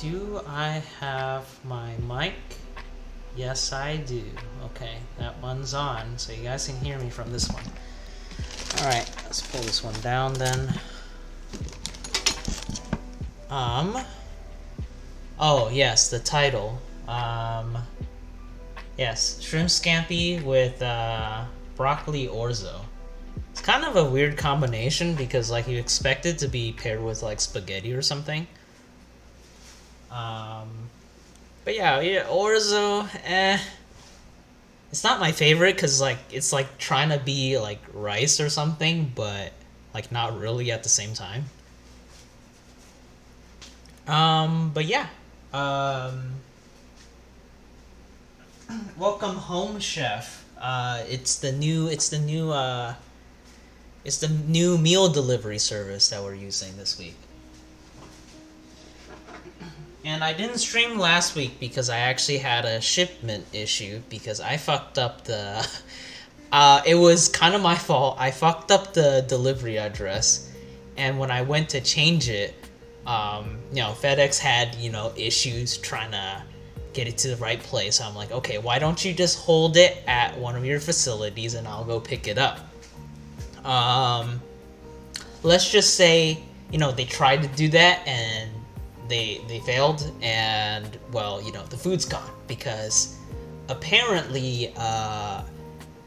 Do I have my mic? Yes, I do. Okay, that one's on, so you guys can hear me from this one. Alright, let's pull this one down then. Oh, yes, the title. Yes, shrimp scampi with, broccoli orzo. It's kind of a weird combination because, like, you expect it to be paired with, like, spaghetti or something. But yeah, orzo, it's not my favorite because, like, it's, like, trying to be, like, rice or something, but, like, not really at the same time. But yeah. Welcome home, chef. It's the new meal delivery service that we're using this week. And I didn't stream last week because I actually had a shipment issue because I fucked up the it was kind of my fault. I fucked up the delivery address, and when I went to change it, FedEx had, issues trying to get it to the right place. So I'm like, okay, why don't you just hold it at one of your facilities and I'll go pick it up. Let's just say, they tried to do that and they failed, and well, the food's gone because apparently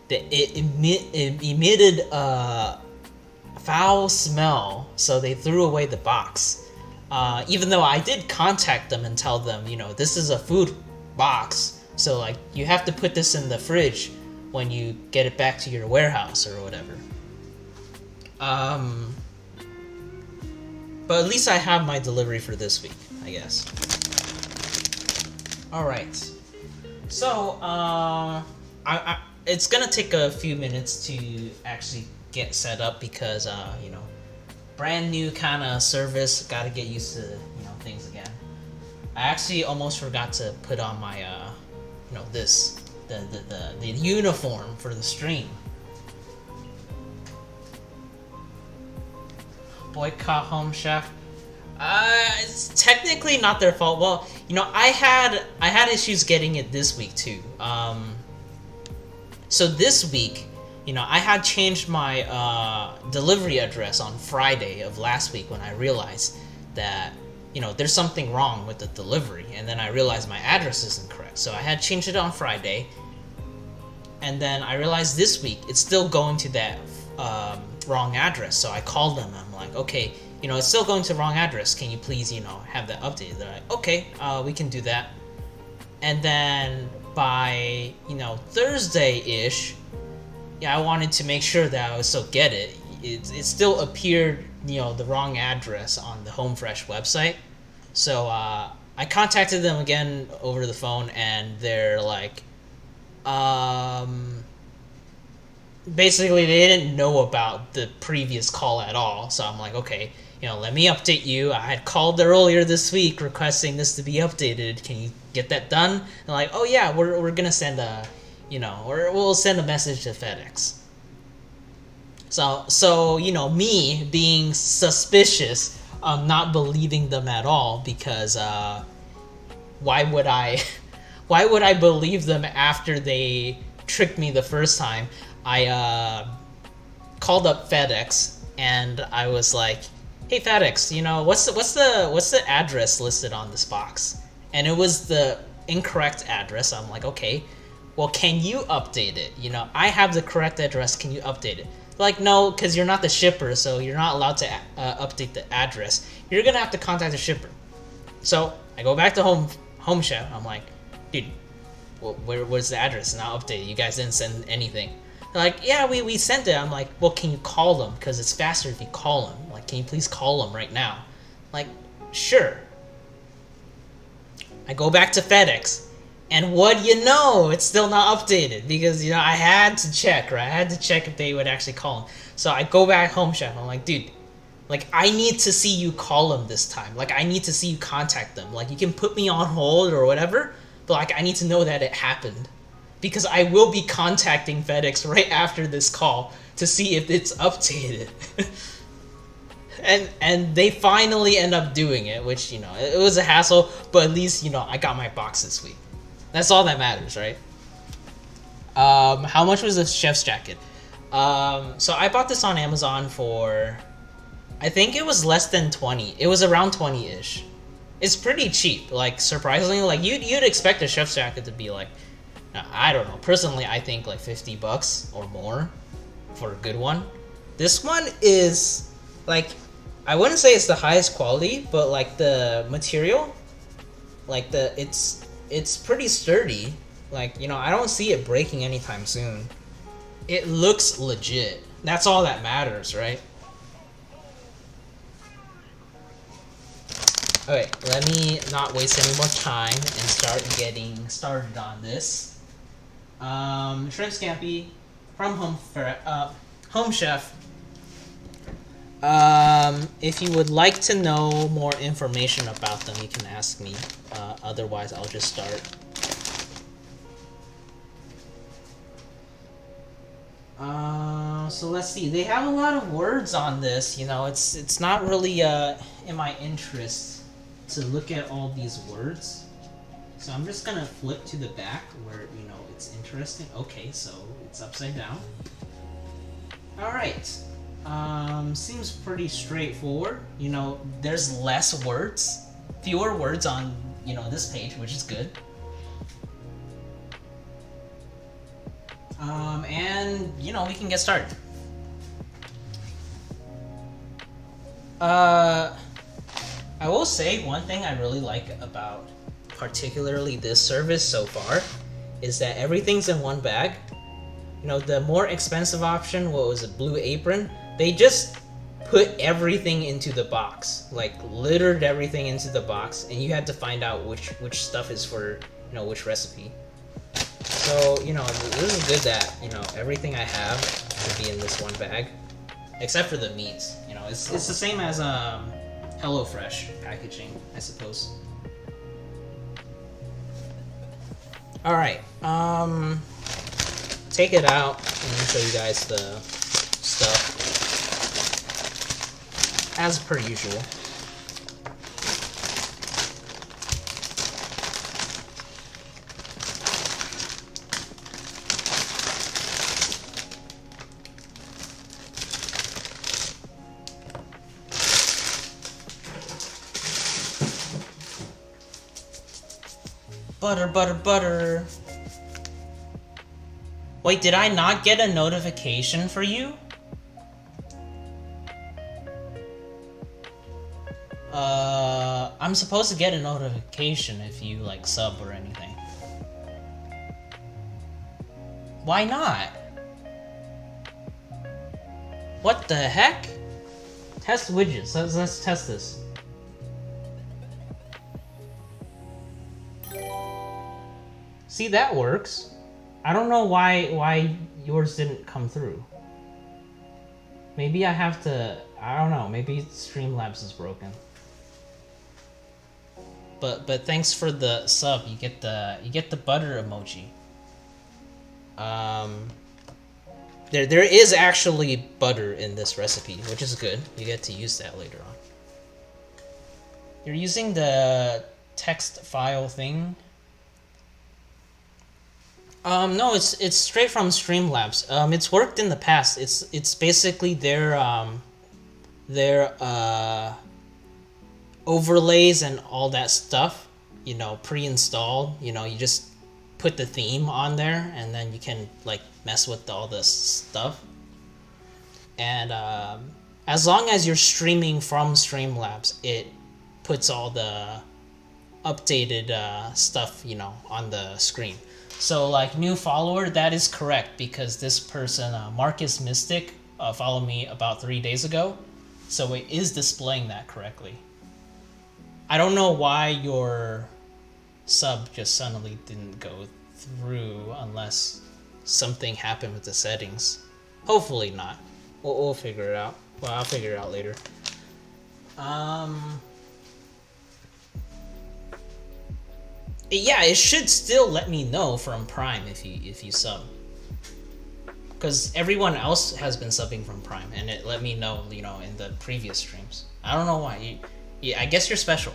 it emitted a foul smell, so they threw away the box. Even though I did contact them and tell them, this is a food box, so like you have to put this in the fridge when you get it back to your warehouse or whatever. But at least I have my delivery for this week, I guess. Alright. So, it's gonna take a few minutes to actually get set up because, brand new kind of service, gotta get used to, things again. I actually almost forgot to put on my, the uniform for the stream. Boycott Home Chef. It's technically not their fault. Well, I had issues getting it this week too. So this week, I had changed my delivery address on Friday of last week when I realized that there's something wrong with the delivery, and then I realized my address isn't correct. So I had changed it on Friday, and then I realized this week it's still going to that wrong address. So I called them. I'm like, okay, it's still going to the wrong address. Can you please, have that updated? They're like, okay, we can do that. And then by, Thursday-ish, I wanted to make sure that I would still get it. It still appeared, the wrong address on the Home Fresh website. So I contacted them again over the phone, and they're like, basically they didn't know about the previous call at all. So I'm like, okay, let me update you. I had called earlier this week requesting this to be updated. Can you get that done? And like, oh yeah, we're gonna send a, or we'll send a message to FedEx. So me being suspicious, not believing them at all because why would I believe them after they tricked me the first time? I called up FedEx and I was like, "Hey FedEx, what's the address listed on this box?" And it was the incorrect address. I'm like, "Okay, well, can you update it? I have the correct address. Can you update it?" Like, no, because you're not the shipper, so you're not allowed to update the address. You're gonna have to contact the shipper. So I go back to Home Chef. I'm like, dude, where's the address? It's not updated. You guys didn't send anything. They're like, yeah, we sent it. I'm like, well, can you call them? Because it's faster if you call them. Like, can you please call them right now? Like, sure. I go back to FedEx, and what do you know? It's still not updated because, I had to check, right? I had to check if they would actually call them. So I go back Home Chef. I'm like, dude, like, I need to see you call them this time. Like, I need to see you contact them. Like, you can put me on hold or whatever, but, like, I need to know that it happened. Because I will be contacting FedEx right after this call to see if it's updated. And they finally end up doing it, which it was a hassle, but at least I got my box this week. That's all that matters, right? How much was the chef's jacket? So I bought this on Amazon for, I think it was less than 20. It was around 20-ish. It's pretty cheap. Like, surprisingly, like you'd expect a chef's jacket to be like, I don't know. Personally, I think like $50 or more for a good one. This one is like, I wouldn't say it's the highest quality, but like the material, like it's pretty sturdy. Like, I don't see it breaking anytime soon. It looks legit. That's all that matters, right? Okay, let me not waste any more time and start getting started on this. Shrimp Scampi from HomeChef. If you would like to know more information about them, you can ask me. Otherwise, I'll just start. So let's see. They have a lot of words on this. It's not really in my interest to look at all these words. So I'm just gonna flip to the back where it's interesting. Okay, so it's upside down. All right. Seems pretty straightforward. There's less words, fewer words on this page, which is good. And we can get started. I will say one thing I really like about particularly this service so far is that everything's in one bag. The more expensive option, what was it, Blue Apron, they just put everything into the box, like littered everything into the box, and you had to find out which stuff is for which recipe. So this is good that everything I have should be in this one bag, except for the meats. It's the same as HelloFresh packaging, I suppose. All right, take it out and show you guys the stuff as per usual. Butter, butter, butter. Wait, did I not get a notification for you? I'm supposed to get a notification if you like sub or anything. Why not? What the heck? Test widgets. Let's test this. See, that works. I don't know why yours didn't come through. Maybe I have to, I don't know, maybe Streamlabs is broken. But thanks for the sub. You get the butter emoji. There is actually butter in this recipe, which is good. You get to use that later on. You're using the text file thing. No, it's straight from Streamlabs. It's worked in the past. It's basically their overlays and all that stuff, pre-installed. You just put the theme on there, and then you can like mess with all this stuff. And as long as you're streaming from Streamlabs, it puts all the updated stuff, on the screen. So like new follower, that is correct, because this person, Marcus Mystic, followed me about 3 days ago. So it is displaying that correctly. I don't know why your sub just suddenly didn't go through unless something happened with the settings. Hopefully not. We'll figure it out. Well, I'll figure it out later. Yeah, it should still let me know from Prime if you sub. Because everyone else has been subbing from Prime, and it let me know, you know, in the previous streams. I don't know why. I guess you're special.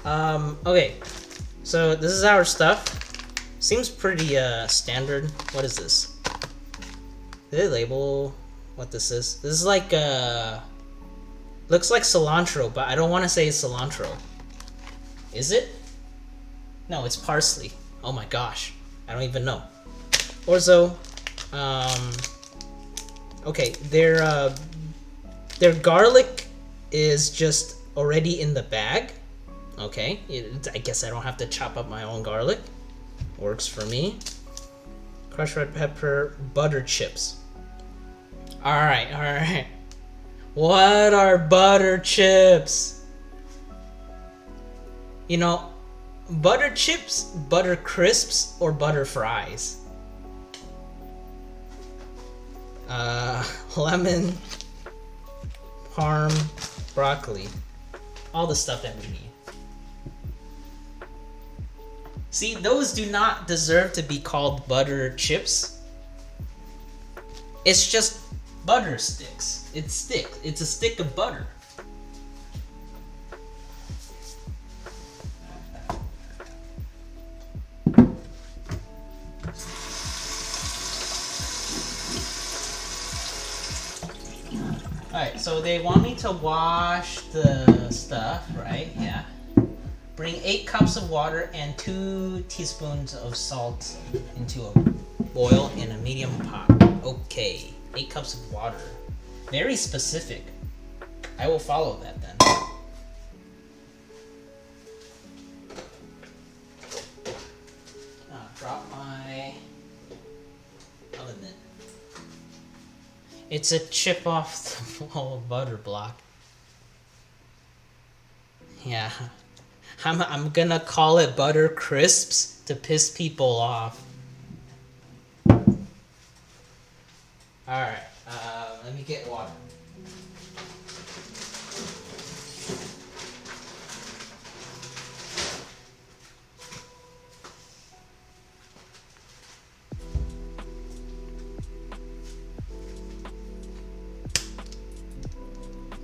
Okay. So this is our stuff. Seems pretty standard. What is this? Did they label what this is? This is like looks like cilantro, but I don't want to say it's cilantro. Is it? No, it's parsley. Oh my gosh. I don't even know. Orzo. Okay, their garlic is just already in the bag. Okay, I guess I don't have to chop up my own garlic. Works for me. Crushed red pepper, butter chips. Alright. What are butter chips? You know, butter chips, butter crisps, or butter fries? Lemon, parm, broccoli. All the stuff that we need. See, those do not deserve to be called butter chips. It's just butter sticks. It's a stick of butter. Alright, so they want me to wash the stuff, right? Yeah. Bring 8 cups of water and 2 teaspoons of salt into a boil in a medium pot. Okay, 8 cups of water. Very specific. I will follow that then. Drop my oven mitt. It's a chip off the whole butter block. Yeah. I'm gonna call it butter crisps to piss people off. Alright, let me get water.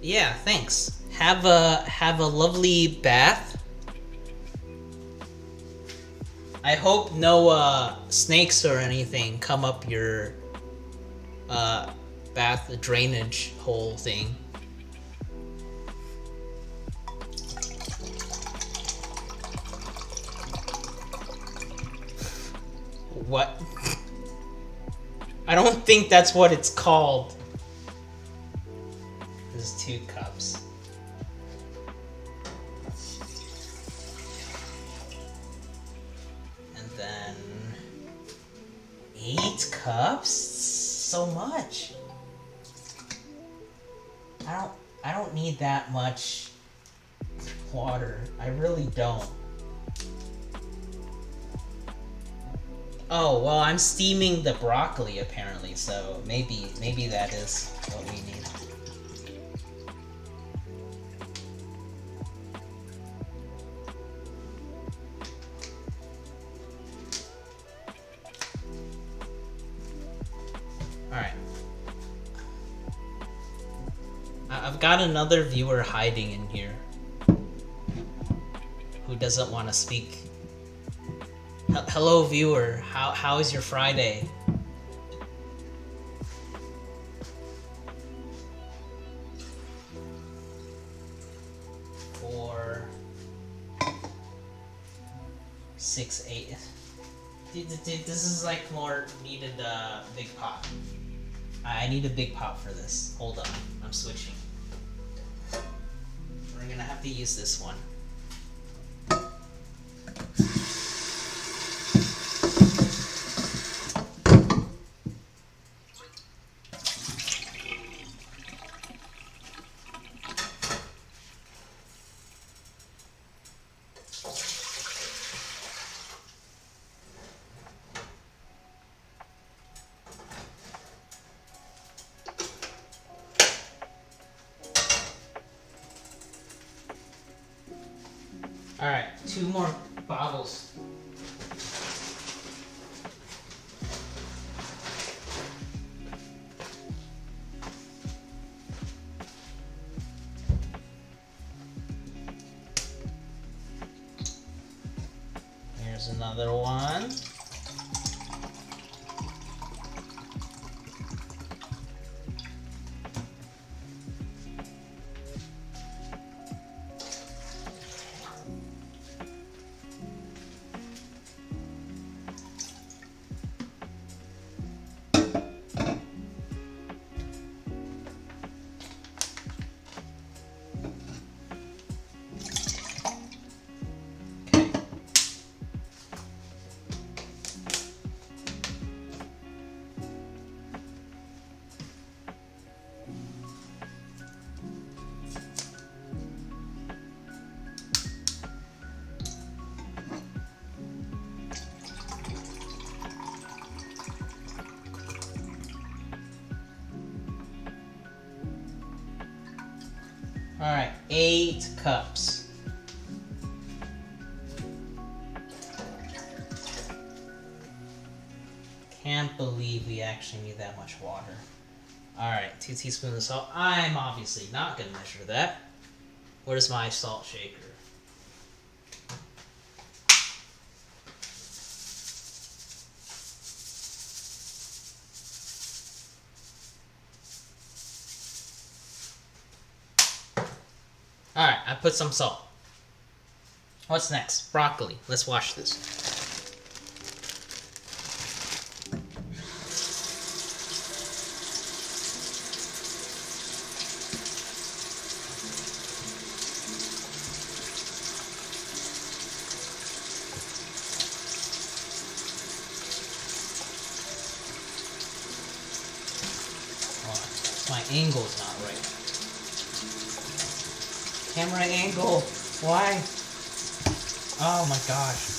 Yeah, thanks. Have a lovely bath. I hope no snakes or anything come up your bath drainage hole thing. What? I don't think that's what it's called. There's 2 cups. And then 8 cups? So much. I don't need that much water. I really don't. Oh, well, I'm steaming the broccoli apparently, so maybe that is what we need. Alright. I've got another viewer hiding in here who doesn't want to speak. Hello, viewer. How is your Friday? Four, 6, 8. Dude, this is like more needed big pot. I need a big pot for this. Hold on, I'm switching. We're gonna have to use this one. Alright, 2 more bottles. another one. All right, 8 cups. Can't believe we actually need that much water. All right, 2 teaspoons of salt. I'm obviously not gonna measure that. Where's my salt shaker? All right, I put some salt. What's next? Broccoli. Let's wash this. Oh, my angle's not right. Camera angle. Why? Oh my gosh.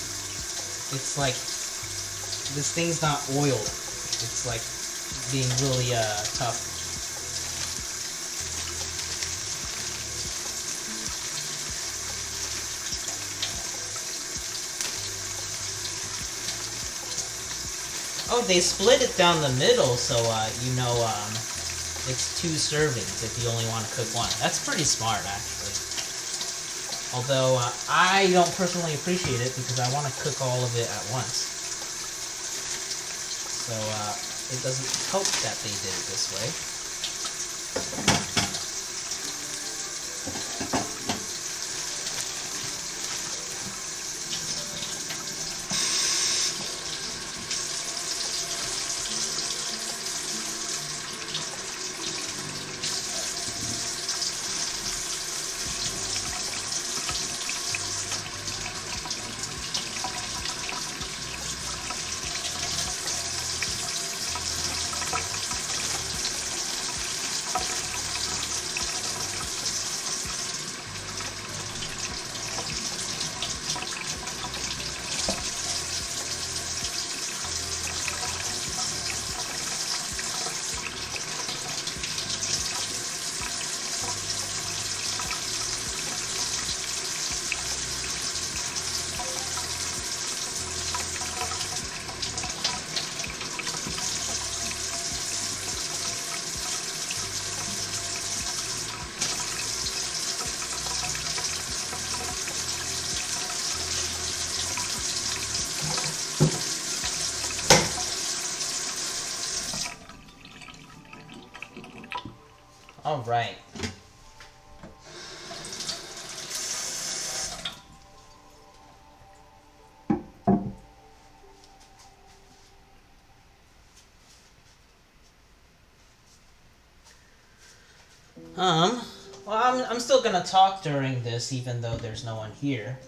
It's like this thing's not oiled. It's like being really tough. Oh, they split it down the middle, so it's 2 servings if you only want to cook one. That's pretty smart, actually. Although I don't personally appreciate it because I want to cook all of it at once. So it doesn't help that they did it this way. All right. Well, I'm still gonna talk during this, even though there's no one here,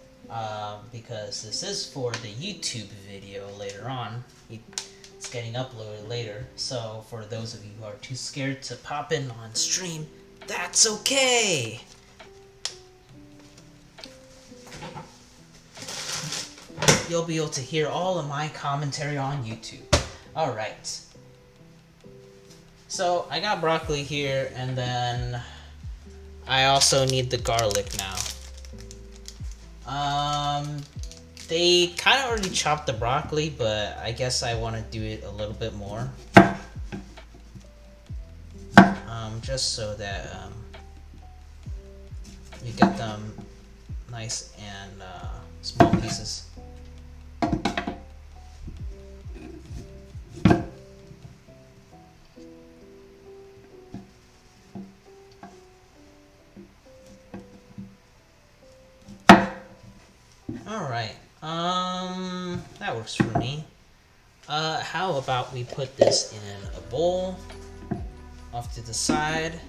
because this is for the YouTube video later on. It's getting uploaded later, so for those of you who are too scared to pop in on stream, that's okay! You'll be able to hear all of my commentary on YouTube. Alright. So, I got broccoli here, and then I also need the garlic now. They kind of already chopped the broccoli, but I guess I want to do it a little bit more. Just so that you get them nice and small pieces. works for me. How about we put this in a bowl off to the side.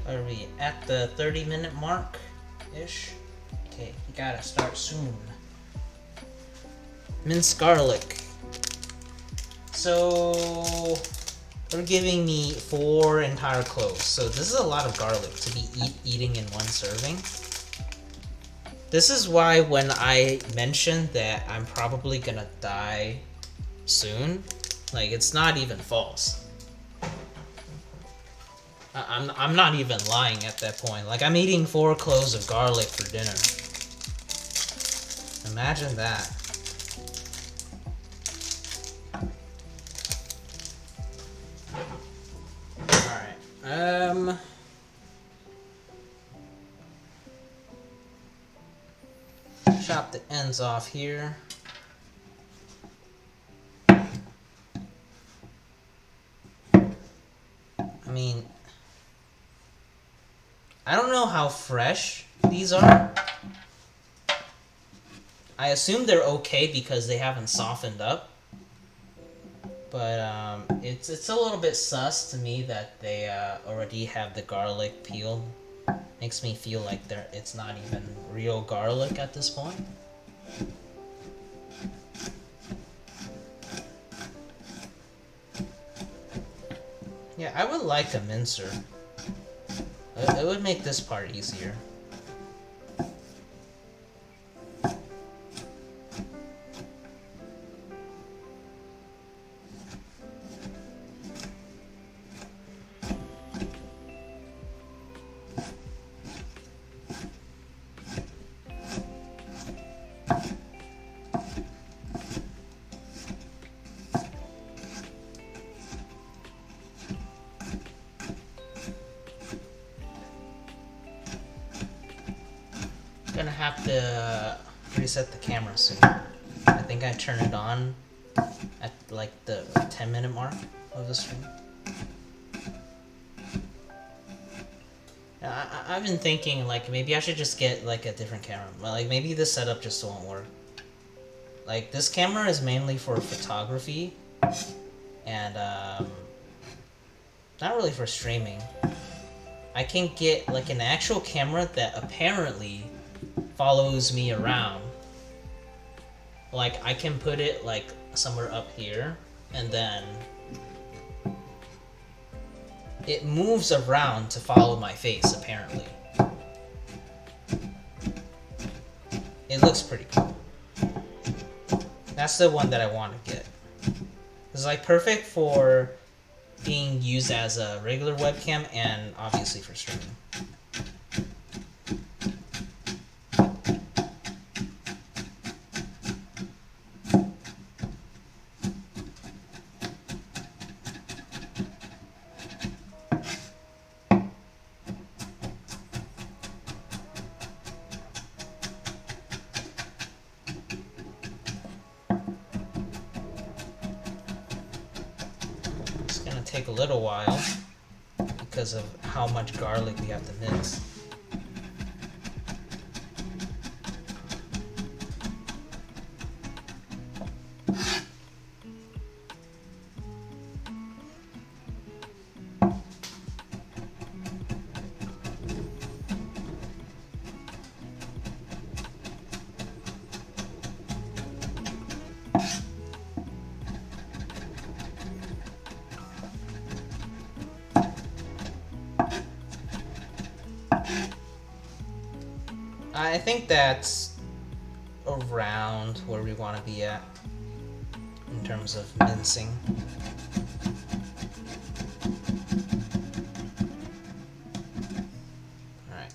Are we at the 30-minute mark-ish? Okay, you gotta start soon. Minced garlic. So they're giving me 4 entire cloves. So this is a lot of garlic to be eating in one serving. This is why when I mentioned that I'm probably gonna die soon, like, it's not even false. I'm not even lying at that point. Like, I'm eating 4 cloves of garlic for dinner. Imagine that. Alright. Chop the ends off here. I mean, I don't know how fresh these are. I assume they're okay because they haven't softened up. But it's a little bit sus to me that they already have the garlic peeled. Makes me feel like it's not even real garlic at this point. Yeah, I would like a mincer. It would make this part easier. Gonna have to reset the camera soon. I think I turned it on at like the 10-minute mark of the stream. I've been thinking like maybe I should just get like a different camera. Like maybe this setup just won't work. Like this camera is mainly for photography and not really for streaming. I can get like an actual camera that apparently follows me around. Like I can put it like somewhere up here and then it moves around to follow my face apparently. It looks pretty cool. That's the one that I want to get. It's like perfect for being used as a regular webcam and obviously for streaming. Take a little while because of how much garlic we have to mince. I think that's around where we want to be at in terms of mincing. Alright.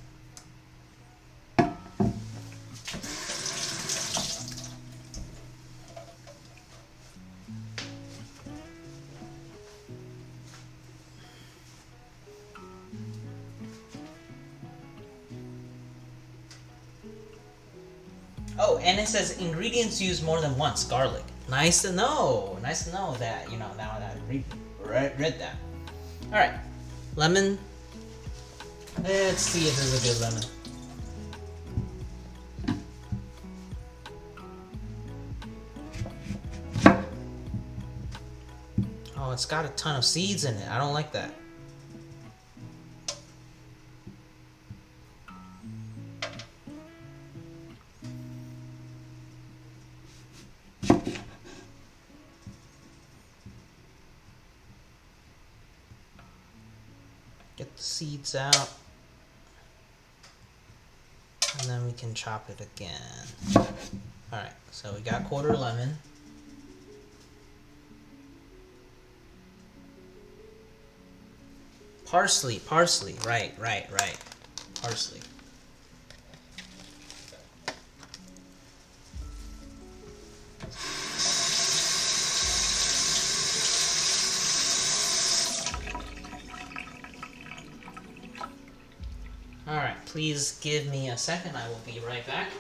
Oh, and it says ingredients used more than once. Garlic. Nice to know. Nice to know that, you know, now that I read that. Alright, lemon. Let's see if this is a good lemon. Oh, it's got a ton of seeds in it. I don't like that. Get the seeds out. And then we can chop it again. Alright, so we got quarter lemon. Parsley, right. Parsley. Alright, please give me a second. I will be right back.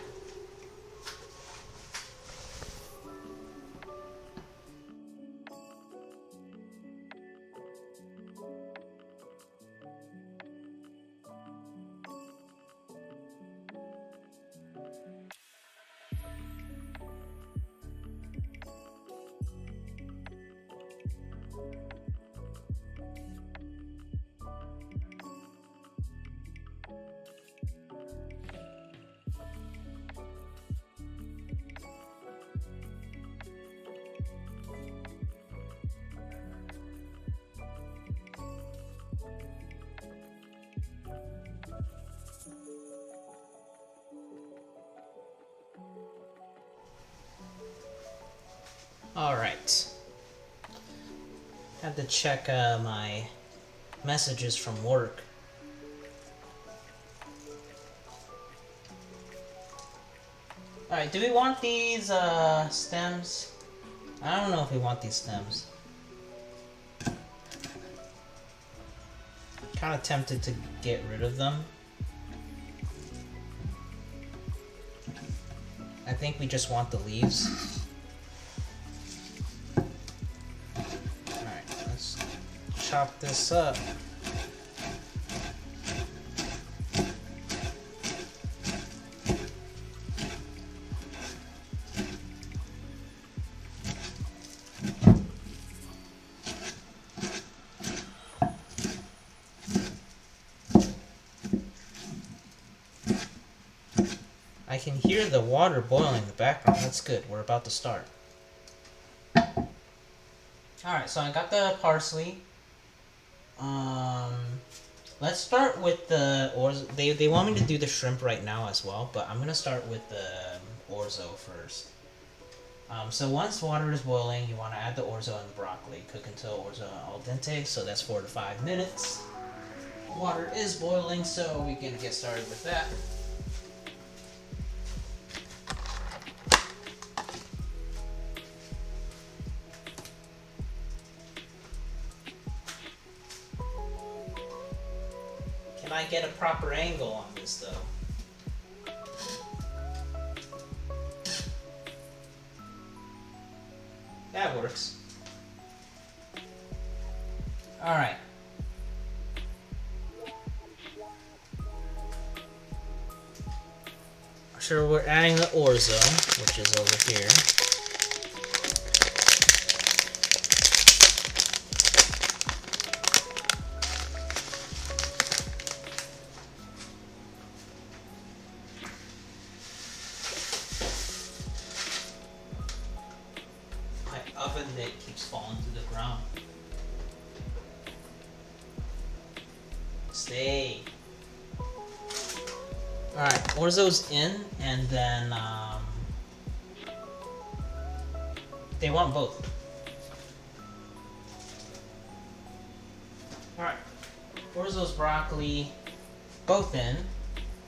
Alright. Had to check my messages from work. Alright, do we want these stems? I don't know if we want these stems. Kind of tempted to get rid of them. I think we just want the leaves. Alright, let's chop this up. I can hear the water boiling in the background. That's good. We're about to start. Alright, so I got the parsley. Let's start with the orzo. They want me to do the shrimp right now as well, but I'm going to start with the orzo first. So once water is boiling, you want to add the orzo and the broccoli. Cook until orzo al dente, so that's 4 to 5 minutes. Water is boiling, so we can get started with that. Can I get a proper angle on this though? That works. Alright. So we're adding the orzo, which is over here. Oven that keeps falling to the ground. Stay. Alright, orzo's in, and then they want both. Alright, orzo's broccoli, both in.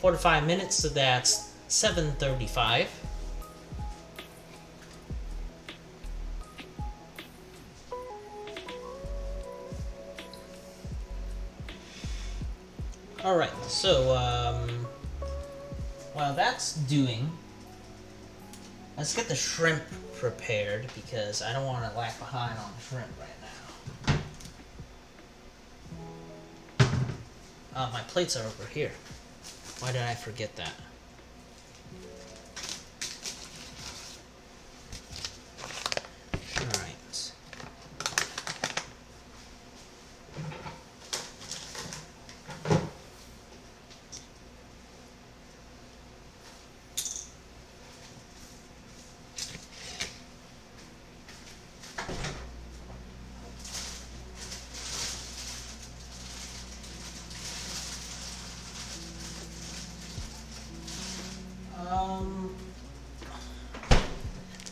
4 to 5 minutes, so that's 7:35. Alright, so, while that's doing, let's get the shrimp prepared, because I don't want to lag behind on the shrimp right now. My plates are over here. Why did I forget that? Alright.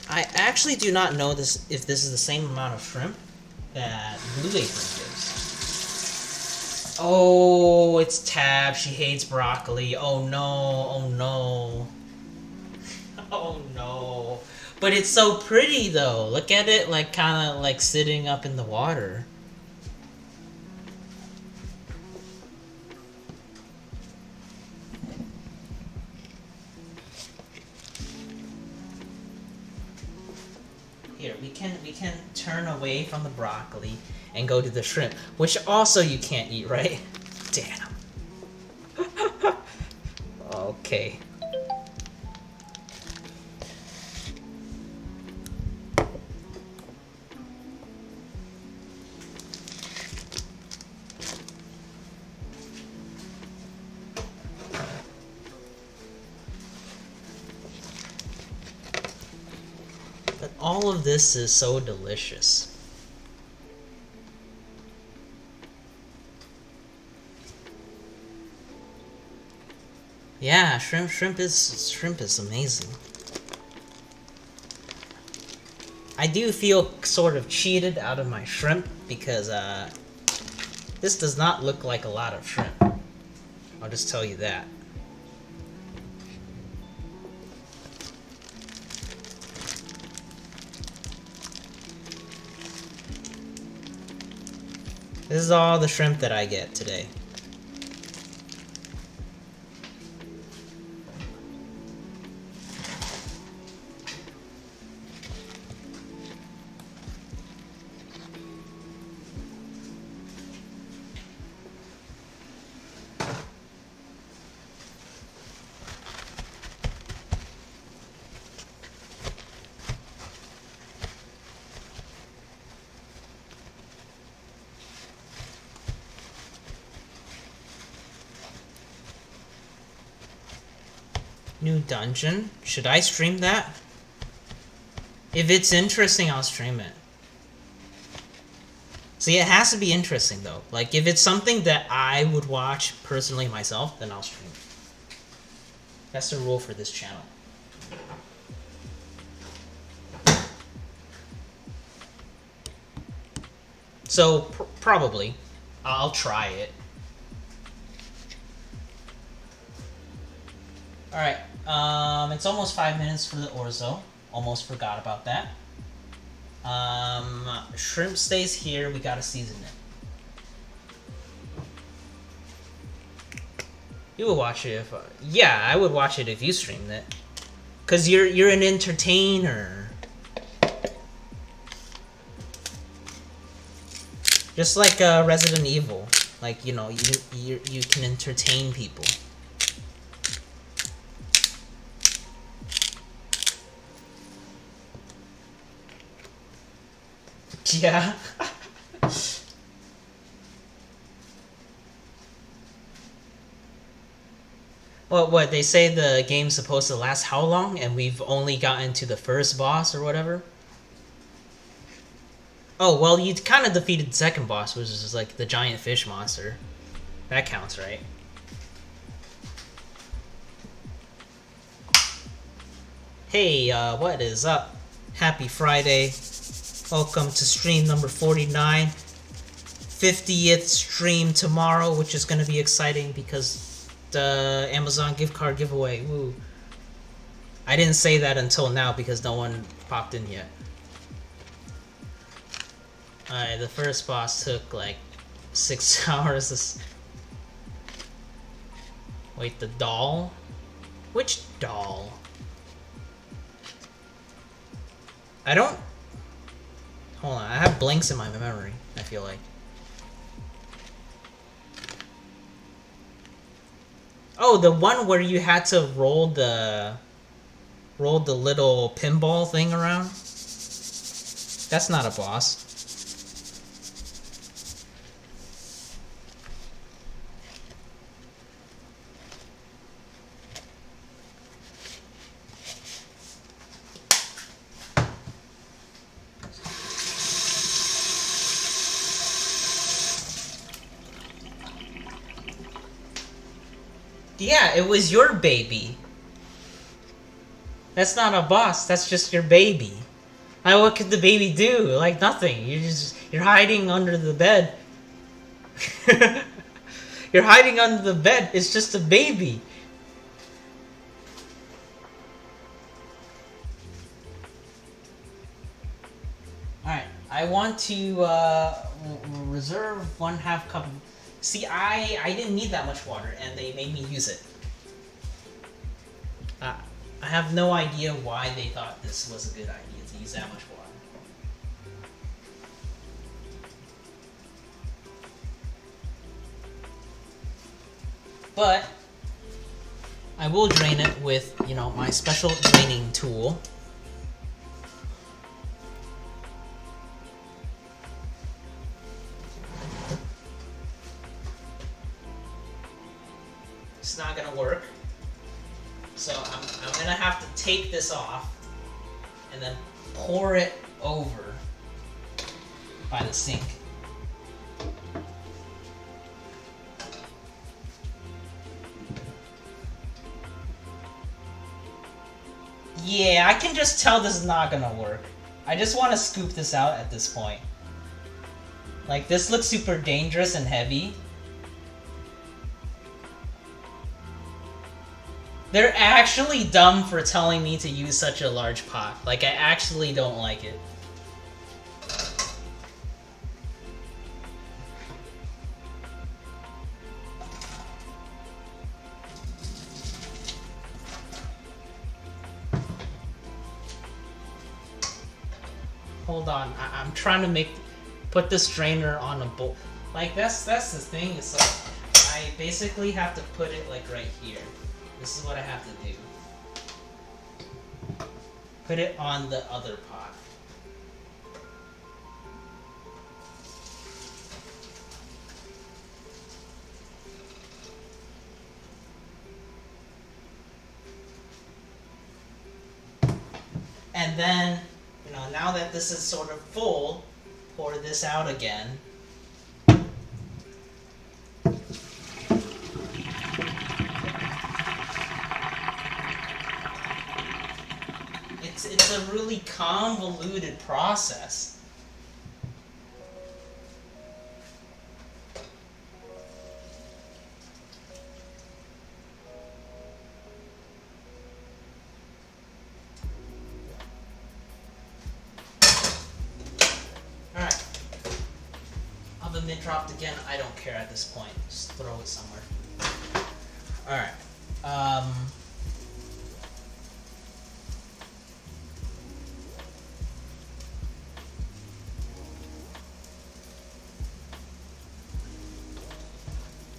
I actually do not know this if this is the same amount of shrimp that Blue Apron gives. Oh, it's Tab. She hates broccoli. Oh no, oh no. Oh no. But it's so pretty though. Look at it like kind of like sitting up in the water. Here, we can turn away from the broccoli and go to the shrimp, which also you can't eat, right? Damn. Okay. But all of this is so delicious. Yeah, shrimp is amazing. I do feel sort of cheated out of my shrimp because this does not look like a lot of shrimp. I'll just tell you that. This is all the shrimp that I get today. New dungeon? Should I stream that? If it's interesting, I'll stream it. See, it has to be interesting though. Like, if it's something that I would watch personally myself, then I'll stream it. That's the rule for this channel. So, probably. I'll try it. Alright, it's almost 5 minutes for the orzo. Almost forgot about that. Shrimp stays here, we gotta season it. You would watch it if... yeah, I would watch it if you streamed it. Cause you're an entertainer. Just like Resident Evil. Like, you know, you can entertain people. Yeah. What, they say the game's supposed to last how long, and we've only gotten to the first boss or whatever? Oh, well, you kind of defeated the second boss, which is just like the giant fish monster. That counts, right? Hey, what is up? Happy Friday. Welcome to stream number 49. 50th stream tomorrow, which is going to be exciting because the Amazon gift card giveaway. Woo. I didn't say that until now because no one popped in yet. Alright, the first boss took like 6 hours. Wait, the doll? Which doll? I don't... hold on, I have blanks in my memory, I feel like. Oh, the one where you had to roll the little pinball thing around? That's not a boss. Yeah, it was your baby. That's not a boss. That's just your baby. Like, what could the baby do? Like, nothing. You're hiding under the bed. You're hiding under the bed. It's just a baby. Alright, I want to reserve 1/2 cup. See, I didn't need that much water, and they made me use it. I have no idea why they thought this was a good idea to use that much water. But I will drain it with, you know, my special draining tool. It's not gonna work. So I'm gonna have to take this off and then pour it over by the sink. Yeah, I can just tell this is not gonna work. I just want to scoop this out at this point. Like, this looks super dangerous and heavy. They're actually dumb for telling me to use such a large pot. Like, I actually don't like it. Hold on, I'm trying to put the strainer on a bowl. Like, that's the thing. It's like, I basically have to put it like right here. This is what I have to do. Put it on the other pot. And then, you know, now that this is sort of full, pour this out again. It's a really convoluted process. Alright. Oven mitt dropped again. I don't care at this point. Just throw it somewhere. Alright.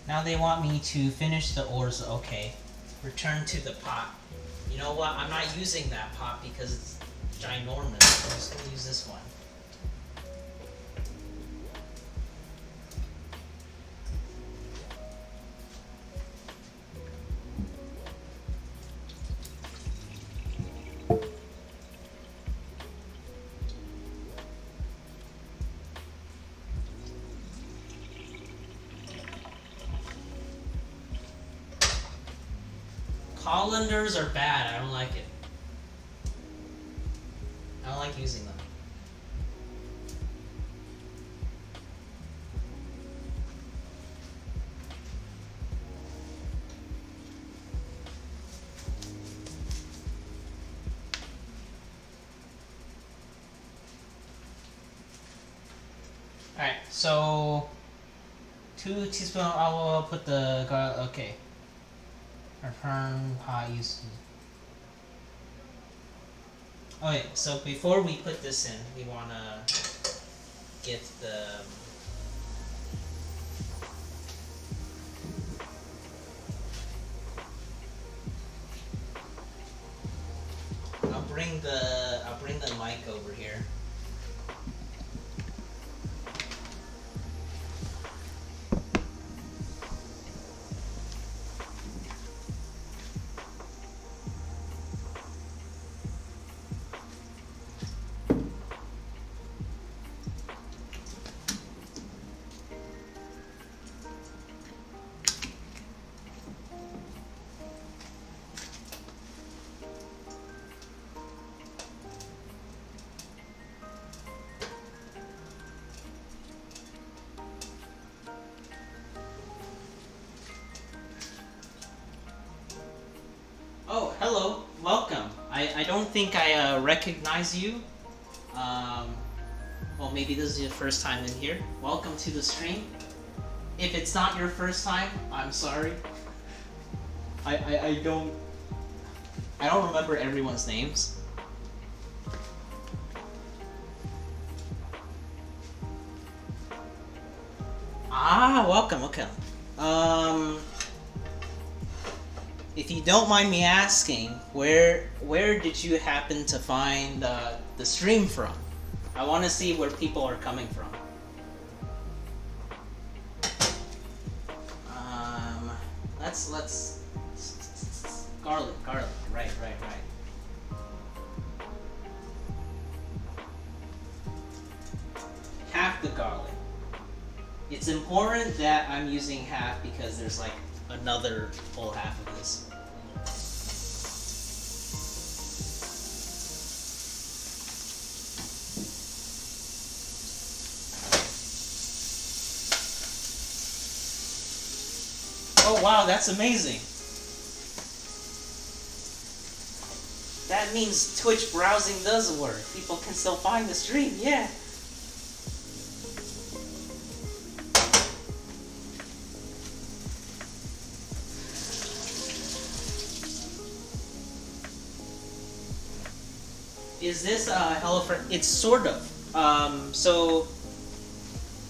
Now they want me to finish the orzo. Okay. Return to the pot. You know what? I'm not using that pot because it's ginormous. I'm just going to use this one. Colanders are bad. I don't like it. I don't like using them. Alright, so 2 teaspoons. I'll put the garlic. Okay. Return pot use. Okay, so before we put this in, we want to get the I don't think I recognize you. Well, maybe this is your first time in here. Welcome to the stream. If it's not your first time, I'm sorry. I don't remember everyone's names. Ah, welcome. Okay. If you don't mind me asking, where did you happen to find the stream from? I want to see where people are coming from. Let's garlic. Right. Half the garlic. It's important that I'm using half because there's like another whole half of this. Oh wow, that's amazing. That means Twitch browsing does work. People can still find the stream, yeah. Is this HelloFresh? It's sort of. So,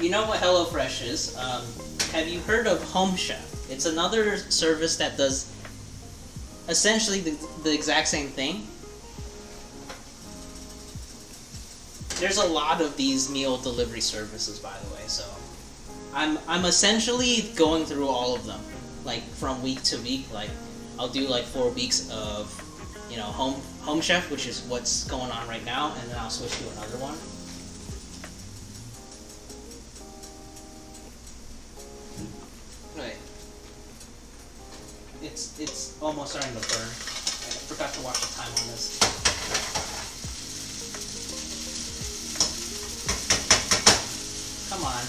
you know what HelloFresh is. Have you heard of HomeChef? It's another service that does essentially the exact same thing. There's a lot of these meal delivery services, by the way, so I'm essentially going through all of them, like from week to week. Like I'll do like 4 weeks of, you know, HomeChef, which is what's going on right now, and then I'll switch to another one. Right. It's almost starting to burn. I forgot to watch the time on this. Come on.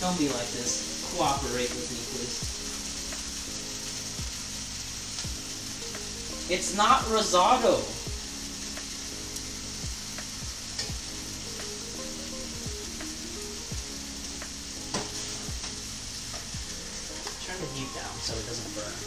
Don't be like this. Cooperate with me, please. It's not risotto. Turn the heat down so it doesn't burn anymore.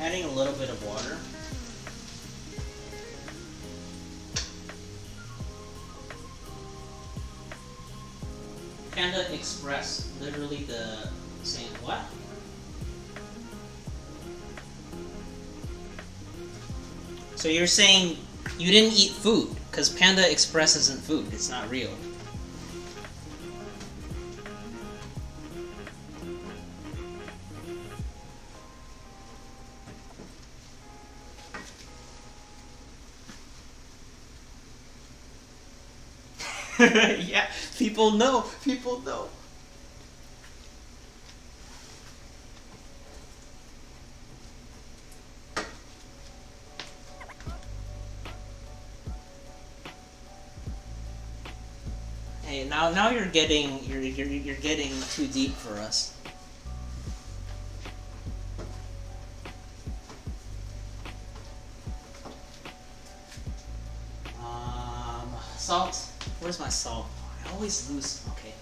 Adding a little bit of water. Panda Express, literally the same. What? So you're saying you didn't eat food because Panda Express isn't food. It's not real. Yeah, people know. People know. Hey, now you're getting too deep for us. Salt. Where's my salt? I always lose. Okay.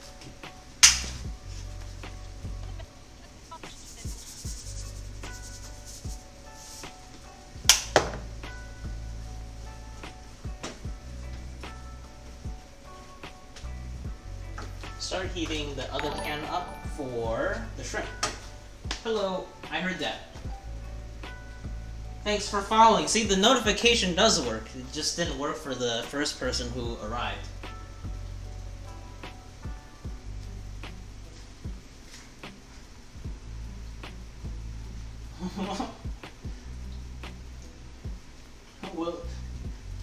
Start heating the other pan up for the shrimp. Hello, I heard that. Thanks for following. See, the notification does work. It just didn't work for the first person who arrived. Well,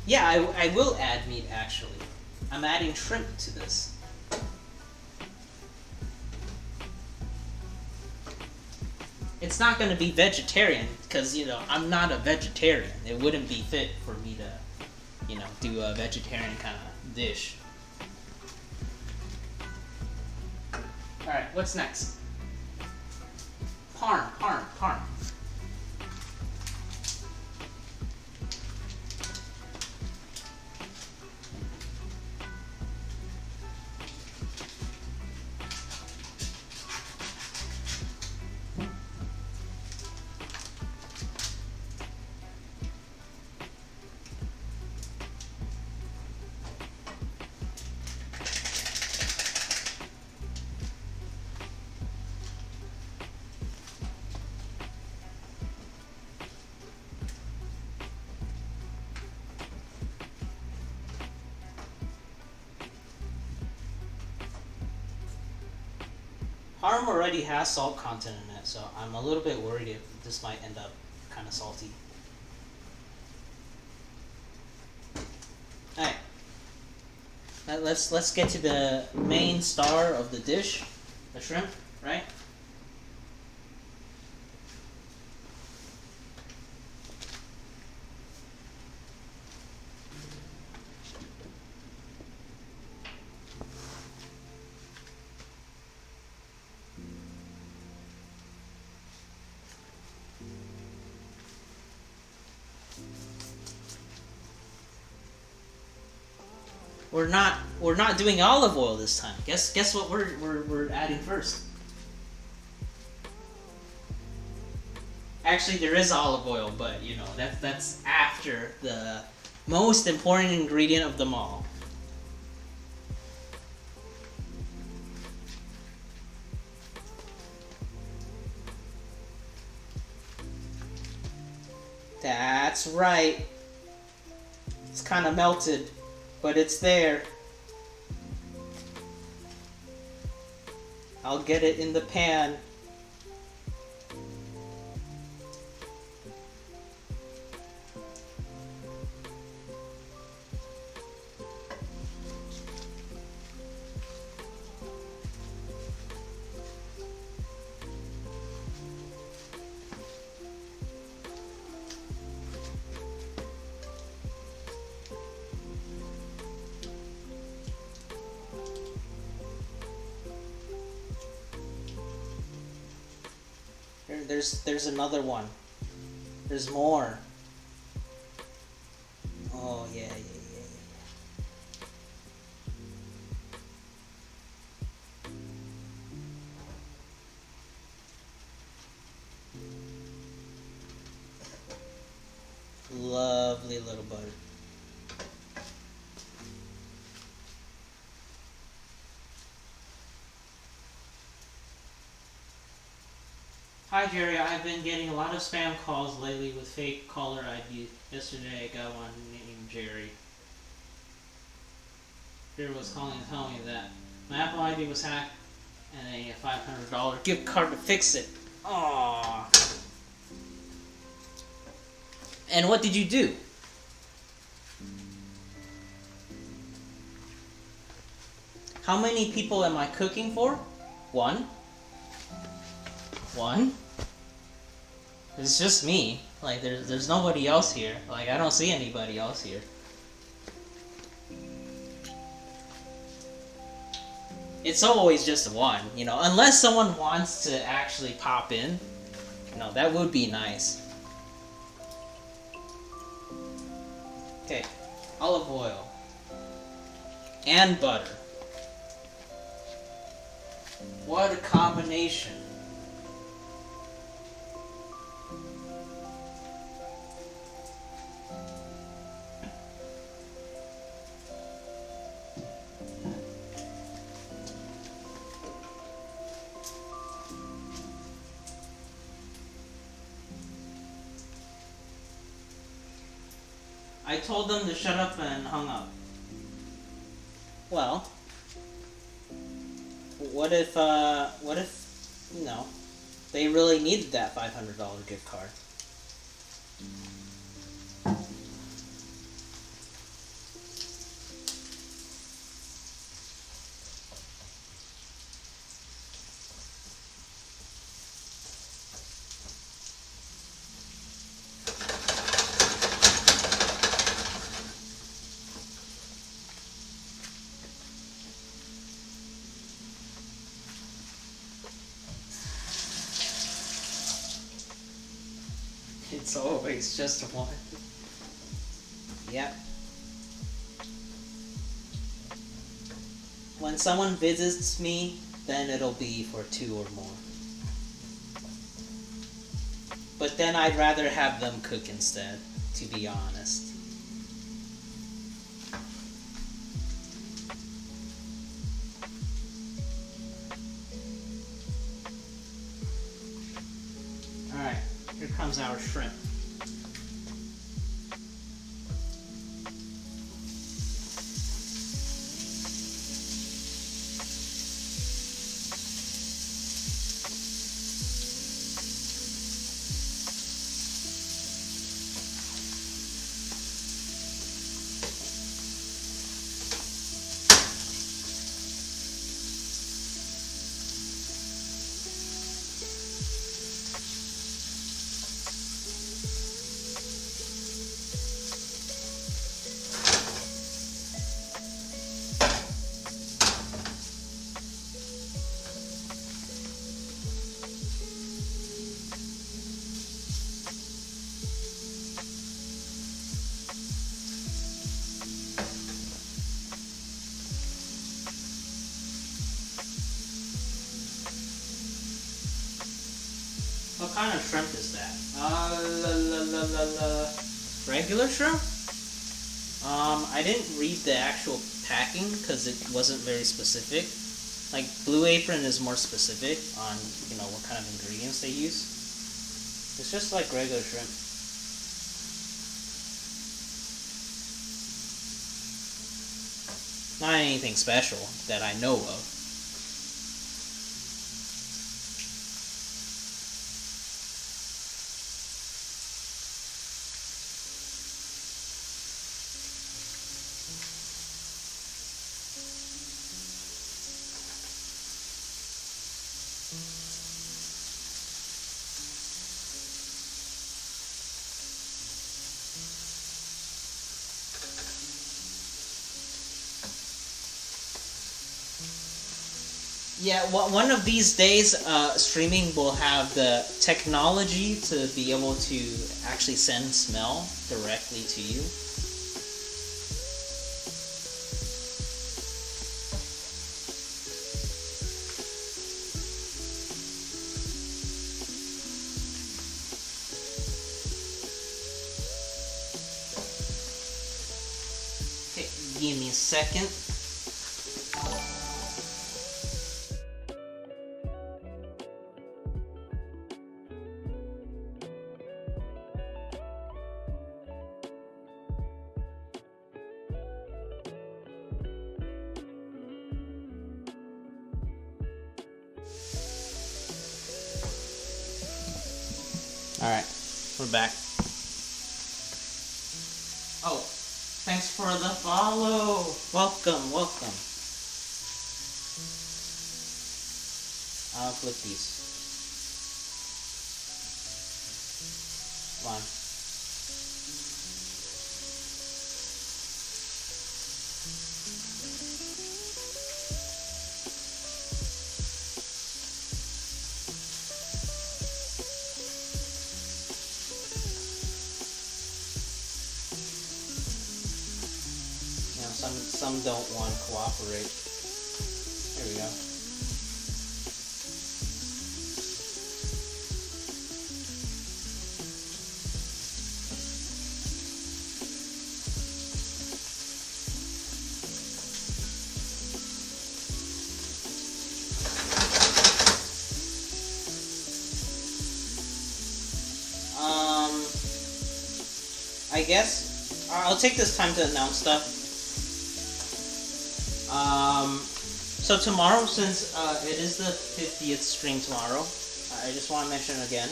yeah, I will add meat, actually. I'm adding shrimp to this. it's not going to be vegetarian because, you know, I'm not a vegetarian. It wouldn't be fit for me to, you know, do a vegetarian kind of dish. Alright, what's next? Parm. Parm already has salt content in it, so I'm a little bit worried if this might end up kind of salty. Alright. Let's get to the main star of the dish, the shrimp, right? We're not doing olive oil this time. Guess what we're adding first. Actually, there is olive oil, but you know that's after the most important ingredient of them all. That's right. It's kind of melted, but it's there. I'll get it in the pan. There's another one. There's more. Oh yeah. Lovely little butter. Hi Jerry, I've been getting a lot of spam calls lately with fake caller ID. Yesterday I got one named Jerry. Jerry was calling and telling me that my Apple ID was hacked and a $500 gift card to fix it. Aww. And what did you do? How many people am I cooking for? One. It's just me. Like there's nobody else here. Like I don't see anybody else here. It's always just one, you know, unless someone wants to actually pop in. No, that would be nice. Okay, olive oil and butter. What a combination. I told them to shut up and hung up. Well, what if, you know, they really needed that $500 gift card? It's always just one. Yep. When someone visits me, then it'll be for 2 or more. But then I'd rather have them cook instead, to be honest. Alright, here comes our shrimp. What kind of shrimp is that? Regular shrimp? I didn't read the actual packing because it wasn't very specific. Like, Blue Apron is more specific on, you know, what kind of ingredients they use. It's just like regular shrimp. Not anything special that I know of. Yeah, one of these days, streaming will have the technology to be able to actually send smell directly to you. Okay, give me a second. Alright, we're back. Oh, thanks for the follow. Welcome, welcome. I'll flip these. Come on. Some don't want to cooperate. There we go. I guess I'll take this time to announce stuff. So tomorrow, since it is the 50th stream tomorrow, I just want to mention again,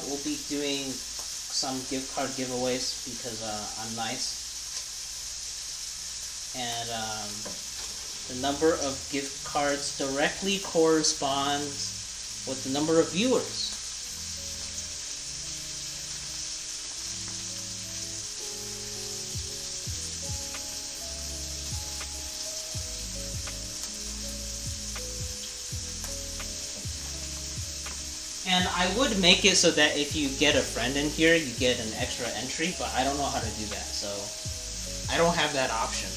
we'll be doing some gift card giveaways because I'm nice. And the number of gift cards directly corresponds with the number of viewers. And I would make it so that if you get a friend in here, you get an extra entry, but I don't know how to do that, so I don't have that option.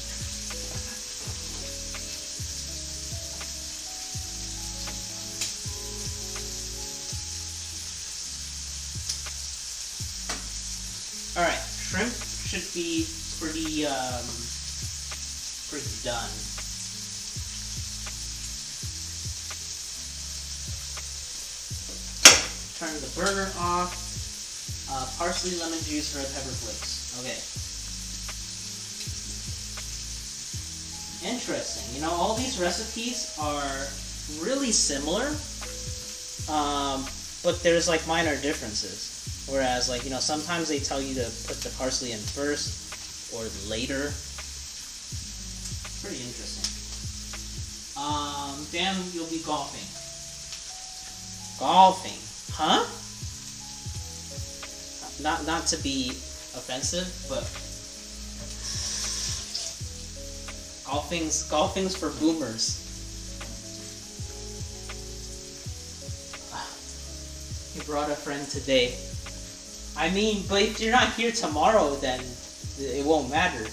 Alright, shrimp should be pretty done. Turn the burner off. Parsley, lemon juice, red pepper flakes. Okay. Interesting. You know, all these recipes are really similar, but there's like minor differences. Whereas, like, you know, sometimes they tell you to put the parsley in first or later. Pretty interesting. Dan, you'll be golfing. Golfing, huh? Not to be offensive, but golfing's for boomers. You brought a friend today. I mean, but if you're not here tomorrow, then it won't matter.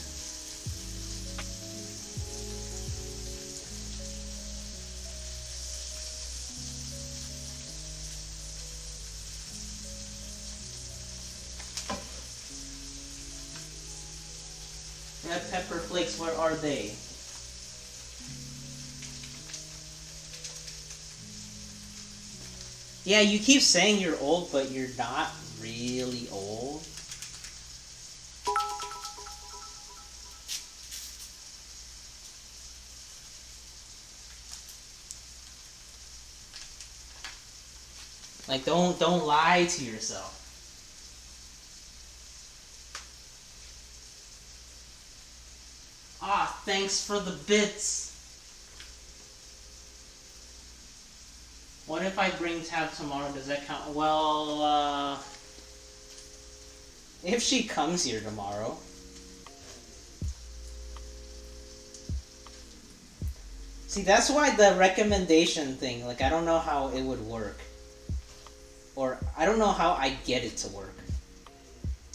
Red pepper flakes, where are they? Yeah, you keep saying you're old, but you're not really old. Like, don't lie to yourself. Ah, thanks for the bits. What if I bring Tab tomorrow? Does that count? Well, if she comes here tomorrow. See, that's why the recommendation thing, like, I don't know how it would work. Or, I don't know how I get it to work.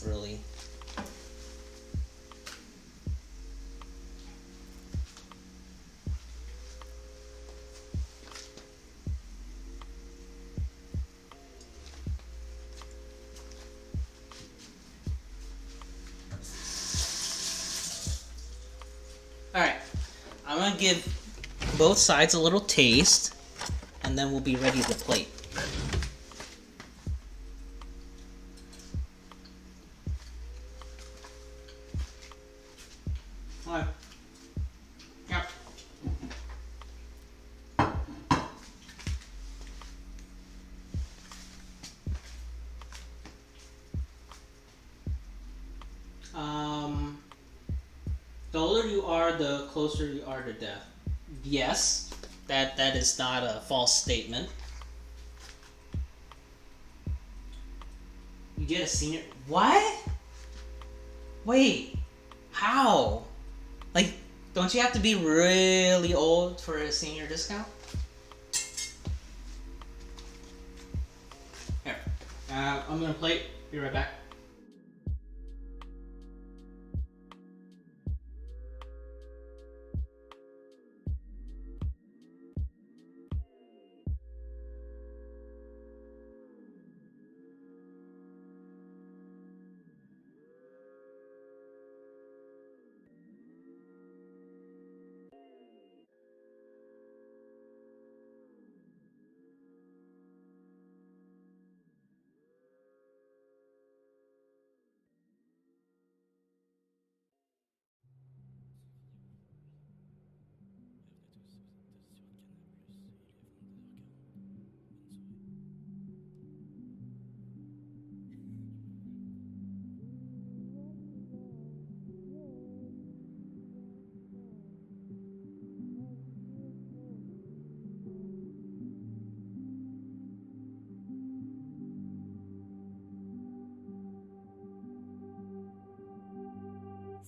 Really. Alright, I'm gonna give both sides a little taste, and then we'll be ready to plate. Alright. Yep. The older you are, the closer you are to death. Yes, that is not a false statement. You get a senior... What? Wait, how? Like, don't you have to be really old for a senior discount? Here, I'm gonna plate. Be right back.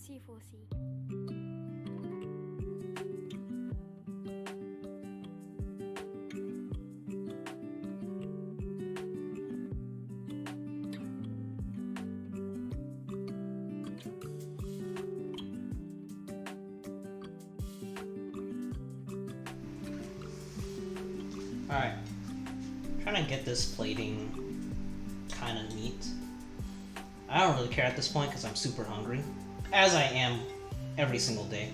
C4C. Alright. Trying to get this plating kind of neat. I don't really care at this point because I'm super hungry. As I am every single day.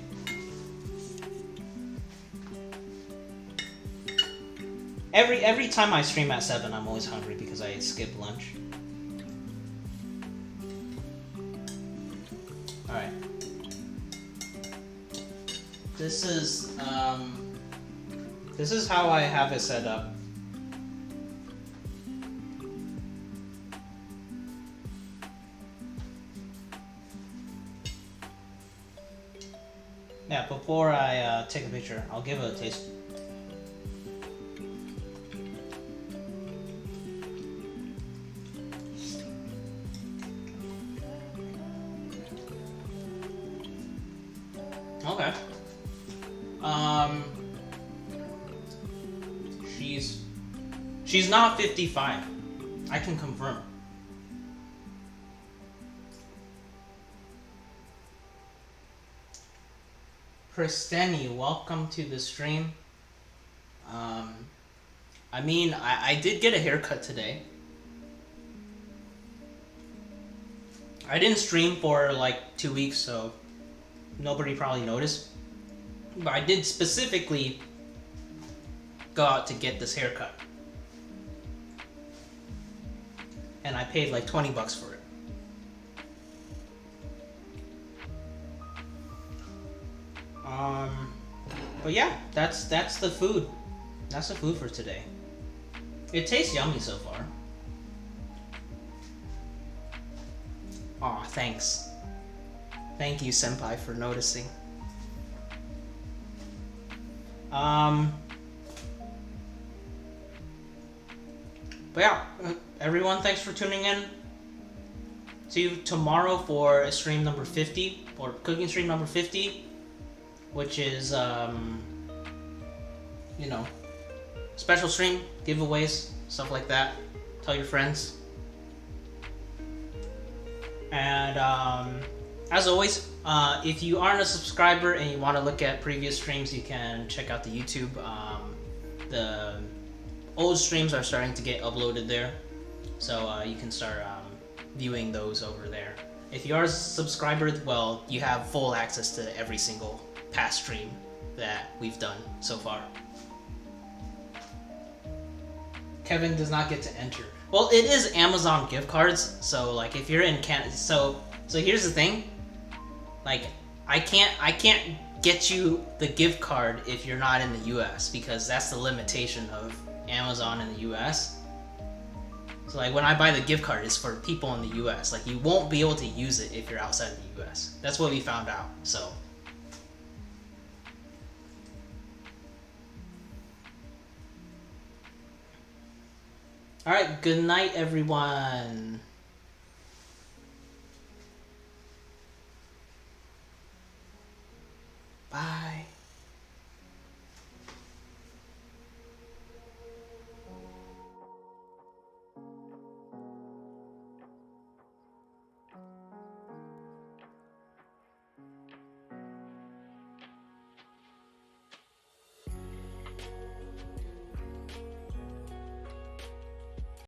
Every time I stream at 7, I'm always hungry because I skip lunch. Alright. This is how I have it set up. Yeah, before I take a picture, I'll give it a taste. Okay. She's not 55. I can confirm. Pristeni, welcome to the stream. I mean, I did get a haircut today. I didn't stream for like 2 weeks, so nobody probably noticed. But I did specifically go out to get this haircut. And I paid like 20 bucks for it. But yeah, that's the food. That's the food for today. It tastes yummy so far. Aw, thanks. Thank you, Senpai, for noticing. But yeah, everyone, thanks for tuning in. See you tomorrow for stream number 50, or cooking stream number 50, which is, you know, special stream, giveaways, stuff like that. Tell your friends. And as always, if you aren't a subscriber and you want to look at previous streams, you can check out the YouTube. The old streams are starting to get uploaded there, so you can start viewing those over there. If you are a subscriber, well, you have full access to every single past stream that we've done so far. Kevin does not get to enter. Well, it is Amazon gift cards, so like if you're in Canada, so here's the thing, like I can't get you the gift card if you're not in the US, because that's the limitation of Amazon in the US. So like when I buy the gift card, it's for people in the US. Like you won't be able to use it if you're outside the US. That's what we found out. So all right, good night everyone.